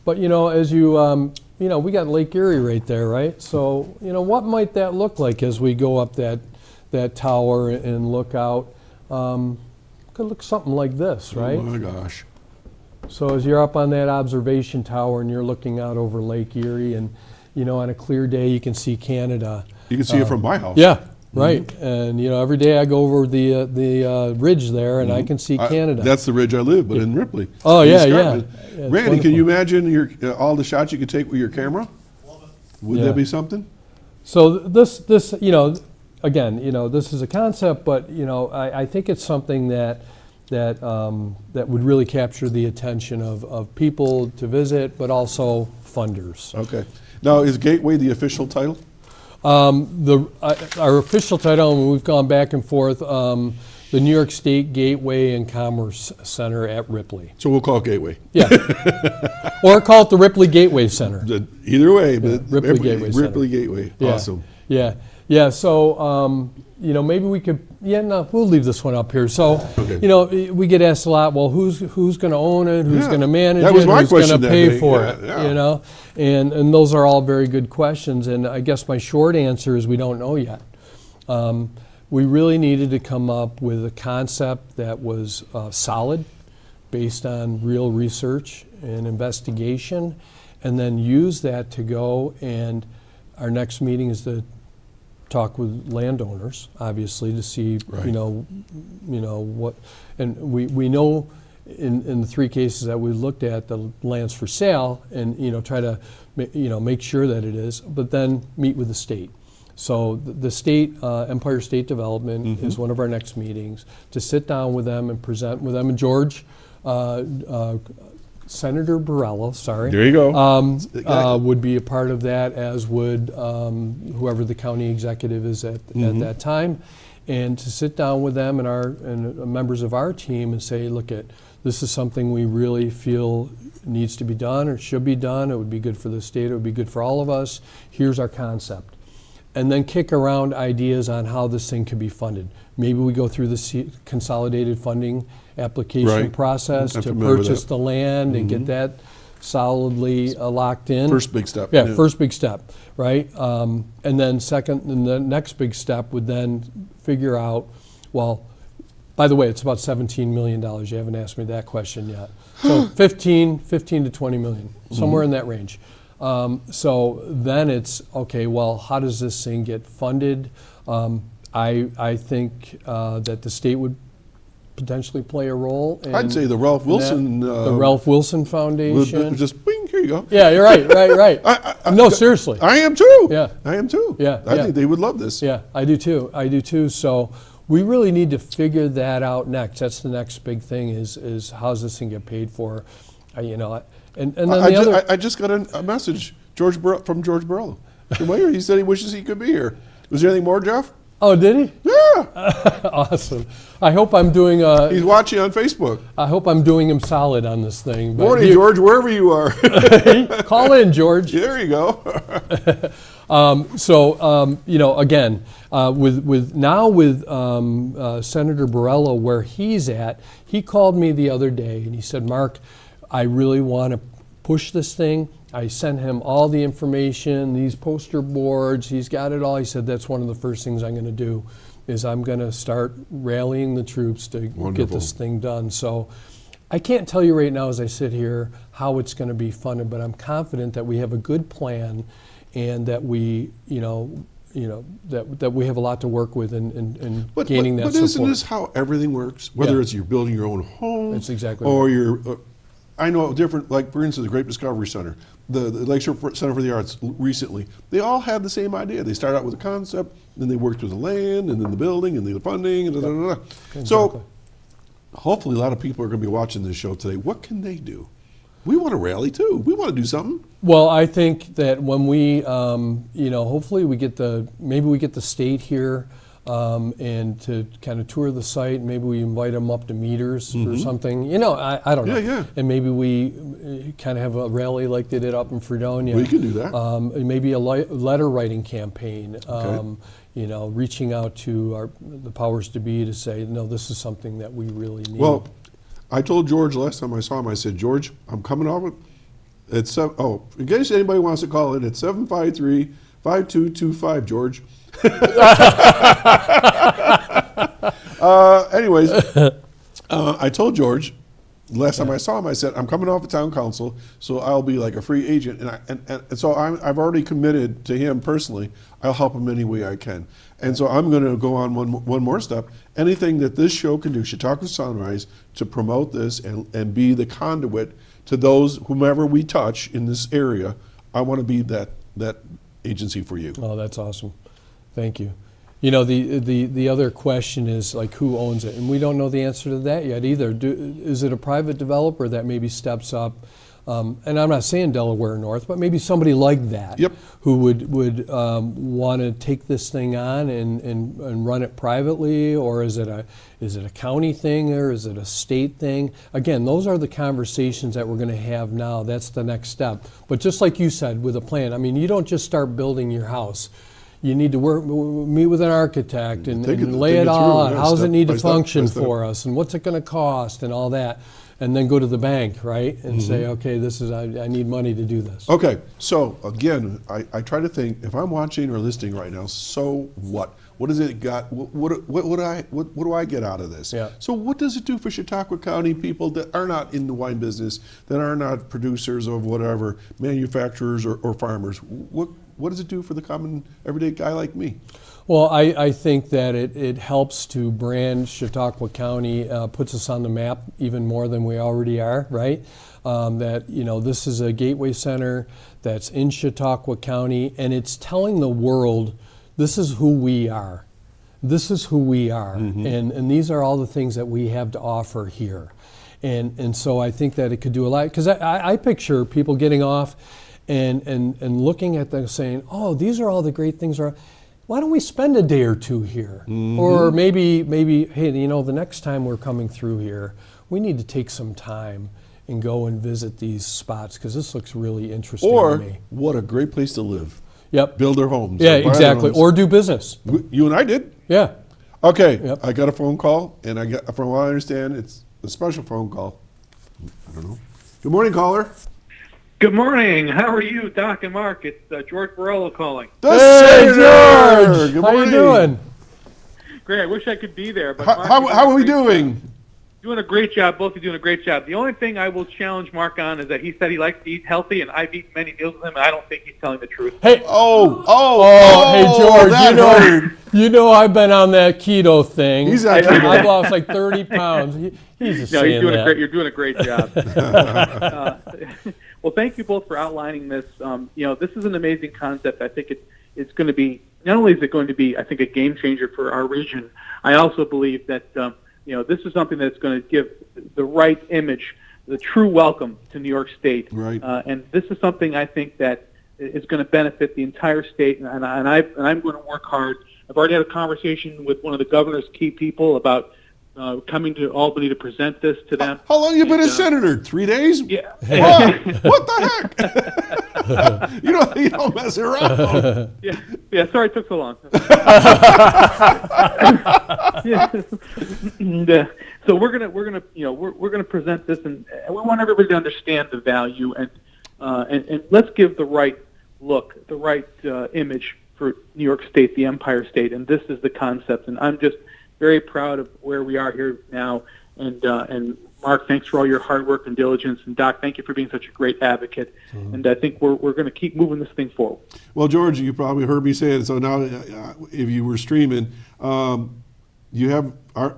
But as you we got Lake Erie right there, right? So what might that look like as we go up that tower and look out? Could look something like this, right? Oh my gosh. So as you're up on that observation tower and you're looking out over Lake Erie, and on a clear day you can see Canada. You can see it from my house. Yeah, right. And every day I go over the ridge there, and I can see Canada. That's the ridge I live, but in Ripley. Oh The yeah. escarpment. Randy, wonderful. can you imagine all the shots you could take with your camera? Would that be something? So this again, this is a concept, but I think it's something that would really capture the attention of people to visit, but also funders. Okay. Now, is Gateway the official title? Our official title, and we've gone back and forth, the New York State Gateway and Commerce Center at Ripley. So we'll call it Gateway. Yeah. Or call it the Ripley Gateway Center. Either way, but Ripley Gateway Center. Ripley Gateway. Yeah. Awesome. Yeah. So, maybe we could. We'll leave this one up here. So, we get asked a lot. Well, who's going to own it? Who's going to manage That was it? my Who's going to question that pay day. for Yeah, it? yeah. And those are all very good questions. And I guess my short answer is we don't know yet. We really needed to come up with a concept that was solid, based on real research and investigation, and then use that to go. And our next meeting is to talk with landowners, obviously, to see what. And we know in the three cases that we looked at, the land's for sale, and try to make sure that it is, but then meet with the state. So the state, Empire State Development, is one of our next meetings, to sit down with them and present with them. And George, Senator Borrello, sorry. There you go. Would be a part of that, as would whoever the county executive is at that time. And to sit down with them and members of our team and say, look, this is something we really feel needs to be done or should be done. It would be good for the state. It would be good for all of us. Here's our concept. And then kick around ideas on how this thing could be funded. Maybe we go through the consolidated funding application process to purchase the land and get that solidly locked in. First big step. Yeah, first big step, right? And then the next big step would then figure out, well, by the way, it's about $17 million. You haven't asked me that question yet. So 15 to 20 million, somewhere in that range. So then it's, okay, well, how does this thing get funded? I think that the state would potentially play a role. I'd say the Ralph Wilson. The Ralph Wilson Foundation. Just bing, here you go. Yeah, you're right. No, seriously. I am too. Yeah. I am too. Yeah, I think they would love this. Yeah, I do too. So we really need to figure that out next. That's the next big thing is how's this thing get paid for? And then I just got a message from George Borrello, the mayor. He said he wishes he could be here. Was there anything more, Jeff? Oh, did he? Yeah. Awesome. I hope I'm doing. He's watching on Facebook. I hope I'm doing him solid on this thing. Morning, George, wherever you are. Call in, George. There you go. Again, with Senator Borrello, where he's at, he called me the other day and he said, Mark, I really want to push this thing. I sent him all the information, these poster boards, he's got it all. He said, that's one of the first things I'm going to do, is I'm going to start rallying the troops to get this thing done. So I can't tell you right now as I sit here how it's going to be funded, but I'm confident that we have a good plan, and that we, that we have a lot to work with in gaining that but support. isn't this how everything works? Whether Yeah. it's you're building your own home, That's exactly or right. you're. I know different. Like for instance, the Great Discovery Center, the Lakeshore Center for the Arts recently. They all had the same idea. They started out with a concept, then they worked with the land, and then the building, and the funding, and da, da, da, da. Exactly. So, hopefully, a lot of people are going to be watching this show today. What can they do? We want to rally too. We want to do something. Well, I think that when we, hopefully we get maybe we get the state here, and to kind of tour the site. Maybe we invite them up to meters or something. I don't know. Yeah. And maybe we kind of have a rally like they did up in Fredonia. We can do that. Maybe a letter writing campaign. Reaching out to the powers to be to say, no, this is something that we really need. Well, I told George last time I saw him, I said, George, I'm coming off it. In case anybody wants to call it, it's 753-5225, George. Anyways, I told George last time I saw him, I said, I'm coming off the town council, so I'll be like a free agent. And so I've already committed to him personally. I'll help him any way I can. And so I'm going to go on one more step. Anything that this show can do, Chautauqua Sunrise, to promote this and be the conduit to those, whomever we touch in this area, I want to be that agency for you. Oh, that's awesome. Thank you. The other question is like who owns it, and we don't know the answer to that yet either. Is it a private developer that maybe steps up? And I'm not saying Delaware North, but maybe somebody like that, Yep. who would want to take this thing on and run it privately, or is it a county thing, or is it a state thing? Again, those are the conversations that we're going to have now. That's the next step. But just like you said, with a plan, I mean, you don't just start building your house. You need to meet with an architect and lay it all out. How does it need to function for us, and what's it going to cost, and all that, and then go to the bank, right, and say, okay, I need money to do this. Okay, so again, I try to think, if I'm watching or listening right now, so what? What does it got? What do I get out of this? Yeah. So what does it do for Chautauqua County people that are not in the wine business, that are not producers of whatever, manufacturers or farmers? What does it do for the common everyday guy like me? Well, I think that it helps to brand Chautauqua County, puts us on the map even more than we already are, right? That, this is a gateway center that's in Chautauqua County, and it's telling the world, this is who we are. This is who we are, and these are all the things that we have to offer here. And so I think that it could do a lot, because I picture people getting off and looking at them saying, oh, these are all the great things. Why don't we spend a day or two here? Or maybe, hey, the next time we're coming through here, we need to take some time and go and visit these spots, because this looks really interesting to me. Or what a great place to live. Yep. Build their homes. Yeah, or buy their exactly. homes. Or do business. You and I did. Yeah. Okay, Yep. I got a phone call, and from what I understand, it's a special phone call. I don't know. Good morning, caller. Good morning. How are you, Doc and Mark? It's George Borello calling. The Hey, Senator! George! Good How you morning. doing? Great. I wish I could be there. But Mark, How are we doing? Doing a great job. Both of you doing a great job. The only thing I will challenge Mark on is that he said he likes to eat healthy, and I've eaten many meals with him, and I don't think he's telling the truth. Hey, Hey, George, that hurt. you know I've been on that keto thing. He's on keto. I've lost like 30 pounds. He's just No, saying that. you're doing a great job. Well, thank you both for outlining this. This is an amazing concept. I think it's going to be, not only is it going to be, I think, a game changer for our region, I also believe that this is something that's going to give the right image, the true welcome to New York State. Right. And this is something I think that is going to benefit the entire state, and I'm going to work hard. I've already had a conversation with one of the governor's key people about coming to Albany to present this to them. How long you been a senator? 3 days? Yeah. What the heck? you don't mess around. Yeah. Sorry it took so long. So we're gonna present this, and we want everybody to understand the value, and let's give the right look, the right image for New York State, the Empire State, and this is the concept. And I'm just very proud of where we are here now, and Mark, thanks for all your hard work and diligence. And Doc, thank you for being such a great advocate. And I think we're going to keep moving this thing forward. Well, George, you probably heard me say it. So now, if you were streaming, you have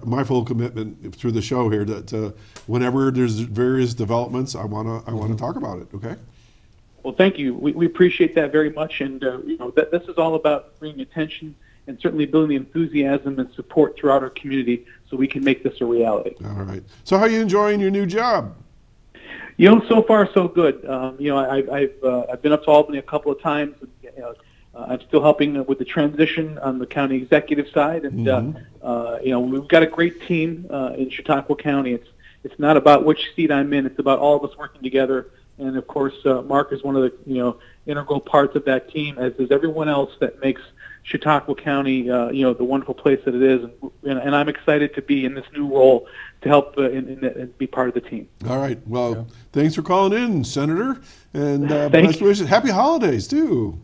my full commitment through the show here that whenever there's various developments, I want to talk about it. Okay. Well, thank you. We appreciate that very much. And that this is all about bringing attention and certainly building the enthusiasm and support throughout our community so we can make this a reality. All right. So how are you enjoying your new job? So far so good. I've been up to Albany a couple of times. I'm still helping with the transition on the county executive side, and we've got a great team in Chautauqua County. It's not about which seat I'm in; it's about all of us working together. And of course, Mark is one of the integral parts of that team, as is everyone else that makes Chautauqua County the wonderful place that it is. And I'm excited to be in this new role to help and be part of the team. All right. Well, thanks for calling in, Senator, and best wishes. Happy holidays too.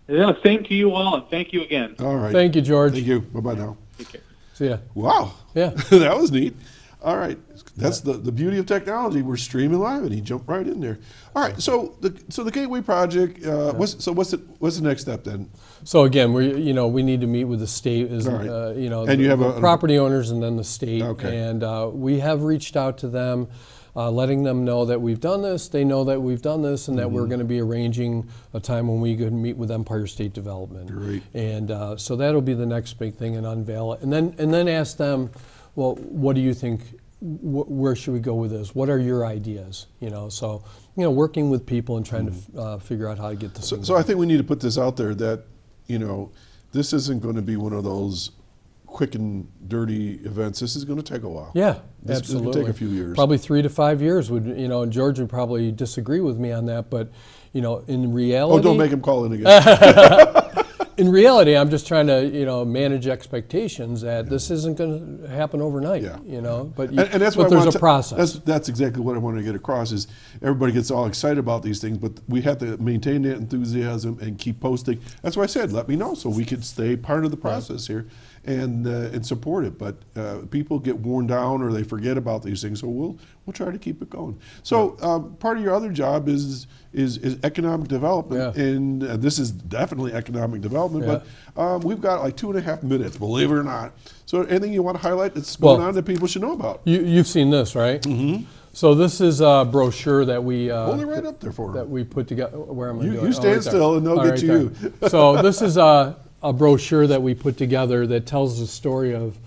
Yeah, same to you all, and thank you again. All right. Thank you, George. Thank you. Bye-bye now. Okay. See ya. Wow. Yeah. That was neat. All right. That's the beauty of technology. We're streaming live, and he jumped right in there. All right. So the Gateway Project. What's the next step then? So again, we need to meet with the state, All right. and you have the property owners and then the state. Okay. And we have reached out to them, letting them know that we've done this. They know that we've done this, and that we're going to be arranging a time when we can meet with Empire State Development. Great. And so that'll be the next big thing, and unveil it, and then ask them, well, what do you think? Where should we go with this? What are your ideas? So working with people and trying to figure out how to get this. So I think we need to put this out there that this isn't going to be one of those quick and dirty events. This is going to take a while. Yeah, this absolutely. This will take a few years. Probably 3 to 5 years would, and George would probably disagree with me on that, but in reality. Oh, don't make him call in again. In reality, I'm just trying to, manage expectations that this isn't going to happen overnight. Yeah. But and that's why there's a process. That's exactly what I want to get across. Is everybody gets all excited about these things, but we have to maintain that enthusiasm and keep posting. That's why I said, let me know so we could stay part of the process here and support it. But people get worn down or they forget about these things, so we'll try to keep it going. So part of your other job is economic development, and this is definitely economic development. But we've got like 2.5 minutes, believe it or not. So anything you want to highlight that's going on that people should know about? You've seen this, right? Mm-hmm. So this is a brochure that we hold it right up there for that we put together. Where am I? You stand still, and they'll get to you. So this is a brochure that we put together that tells the story of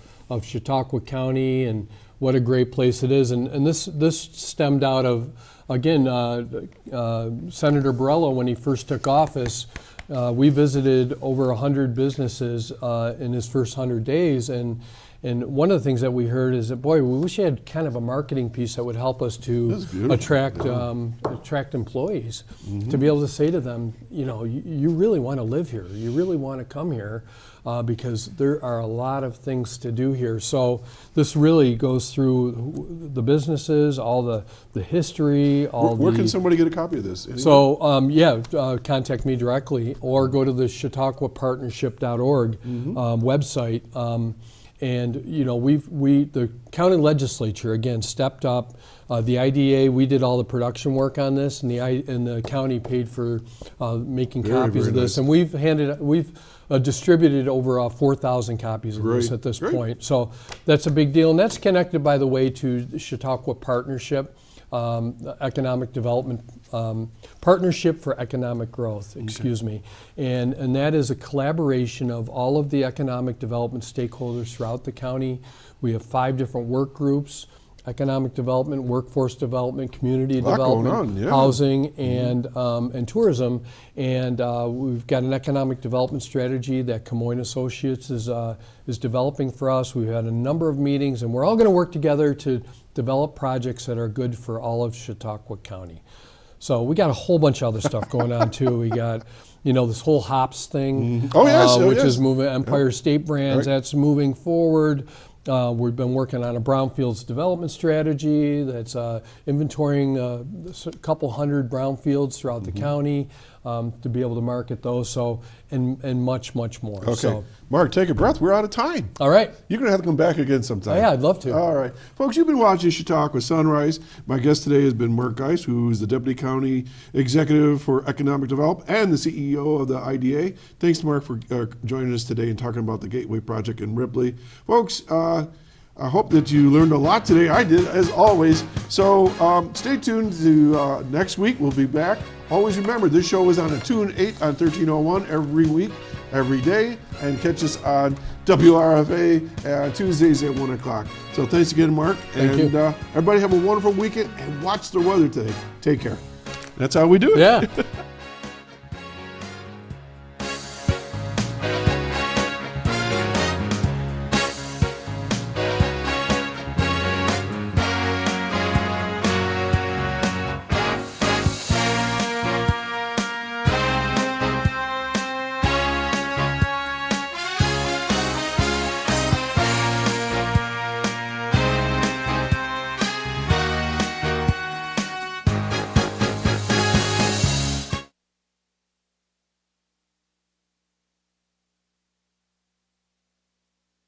Chautauqua County and what a great place it is. And this stemmed out of, again, Senator Borrello, when he first took office. We visited over 100 businesses in his first 100 days, and one of the things that we heard is that, boy, we wish we had kind of a marketing piece that would help us to attract employees, to be able to say to them, you really want to live here, you really want to come here, because there are a lot of things to do here. So this really goes through the businesses, all the history, Where can somebody get a copy of this? So contact me directly or go to the ChautauquaPartnership.org website. And the county legislature again stepped up. The IDA, we did all the production work on this, and the county paid for making copies of this. Nice. And we've distributed over 4,000 copies of this at this point. So that's a big deal, and that's connected, by the way, to the Chautauqua Partnership. Economic Development Partnership for Economic Growth, excuse me. And that is a collaboration of all of the economic development stakeholders throughout the county. We have 5 different work groups: economic development, workforce development, community development, housing, and tourism. And we've got an economic development strategy that Camoin Associates is developing for us. We've had a number of meetings, and we're all going to work together to develop projects that are good for all of Chautauqua County. So we got a whole bunch of other stuff going on too. We got, this whole hops thing, which is moving. Empire State Brands, that's moving forward. We've been working on a brownfields development strategy that's inventorying a couple hundred brownfields throughout the county to be able to market those. So and much more. Okay, So, Mark, take a breath. We're out of time. all right. You're going to have to come back again sometime. Yeah, I'd love to. All right. Folks, you've been watching Chautauqua Sunrise. My guest today has been Mark Geise, who is the Deputy County Executive for Economic Development and the CEO of the IDA. Thanks, Mark, for joining us today and talking about the Gateway Project in Ripley. Folks, I hope that you learned a lot today. I did, as always. So stay tuned to next week. We'll be back. Always remember, this show is on a Tune 8 on 1301 every week, every day, and catch us on WRFA Tuesdays at 1 o'clock. So thanks again, Mark. Thank you. Everybody have a wonderful weekend and watch the weather today. Take care. That's how we do it. Yeah.